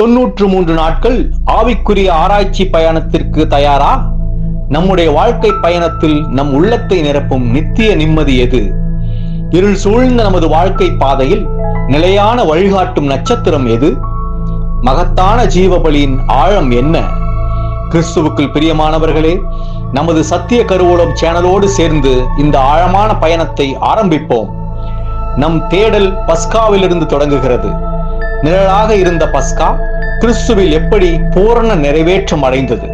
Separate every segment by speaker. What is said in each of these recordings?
Speaker 1: 93 நாட்கள் ஆவிக்குரிய ஆராய்ச்சி பயணத்திற்கு தயாரா? நம்முடைய வாழ்க்கை பயணத்தில் நம் உள்ளத்தை நிரப்பும் நித்திய நிம்மதி எது? இருள் சூழ்ந்த நமது வாழ்க்கை பாதையில் நிலையான வழிகாட்டும் நட்சத்திரம் எது? மகத்தான ஜீவபலியின் ஆழம் என்ன? கிறிஸ்துவுக்குள் பிரியமானவர்களே, நமது சத்திய கருவூலம் சேனலோடு சேர்ந்து இந்த ஆழமான பயணத்தை ஆரம்பிப்போம். நம் தேடல் பஸ்காவிலிருந்து தொடங்குகிறது. நிழலாக இருந்த பஸ்கா கிறிஸ்துவில் எப்படி பூரண நிறைவேற்றம் அடைந்தது?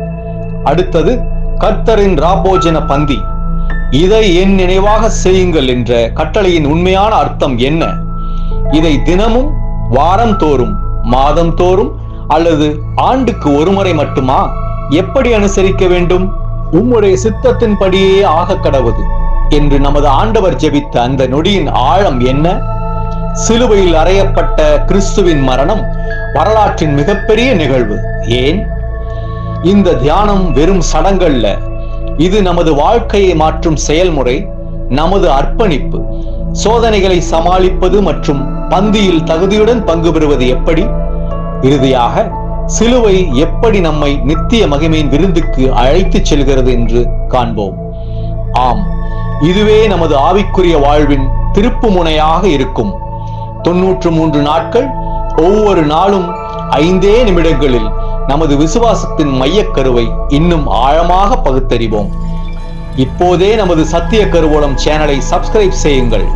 Speaker 1: அடுத்தது கர்த்தரின் ராபோஜன பந்தி. இதை என் நினைவாக செய்யுங்கள் என்ற கட்டளையின் உண்மையான அர்த்தம் என்ன? இதை தினமும், வாரம் தோறும், மாதம் தோறும் அல்லது ஆண்டுக்கு ஒருமுறை மட்டுமா எப்படி அனுசரிக்க வேண்டும்? உம்முடைய சித்தத்தின்படியே ஆக கடவுது என்று நமது ஆண்டவர் ஜெபித்த அந்த நொடியின் ஆழம் என்ன? சிலுவையில் அறையப்பட்ட கிறிஸ்துவின் மரணம் வரலாற்றின் மிகப்பெரிய நிகழ்வு. ஏன்? இந்த தியானம் வெறும் சடங்கல்ல, இது நமது வாழ்க்கையை மாற்றும் செயல்முறை, நமது அர்ப்பணிப்பு. சோதனைகளை சமாளிப்பது மற்றும் பந்தியில் தகுதியுடன் பங்கு பெறுவது எப்படி? இறுதியாக சிலுவை எப்படி நம்மை நித்திய மகிமையின் விருந்துக்கு அழைத்துச் செல்கிறது என்று காண்போம். ஆம், இதுவே நமது ஆவிக்குரிய வாழ்வின் திருப்பு முனையாக இருக்கும். 93 நாட்கள், ஒவ்வொரு நாளும் 5 நிமிடங்களில் நமது விசுவாசத்தின் மையக்கருவை இன்னும் ஆழமாக பகுத்தறிவோம். இப்போதே நமது சத்திய கருவூலம் சேனலை சப்ஸ்கிரைப் செய்யுங்கள்.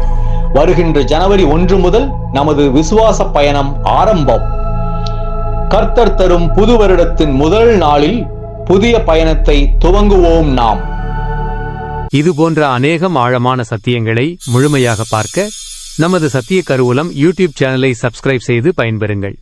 Speaker 1: வருகின்ற ஜனவரி 1 முதல் நமது விசுவாச பயணம் ஆரம்பம். கர்த்தர் தரும் புது வருடத்தின் முதல் நாளில் புதிய பயணத்தை துவங்குவோம் நாம்.
Speaker 2: இது போன்ற அநேகம் ஆழமான சத்தியங்களை முழுமையாக பார்க்க நமது சத்திய கருவூலம் யூடியூப் சேனலை சப்ஸ்கிரைப் செய்து பயன்பெறுங்கள்.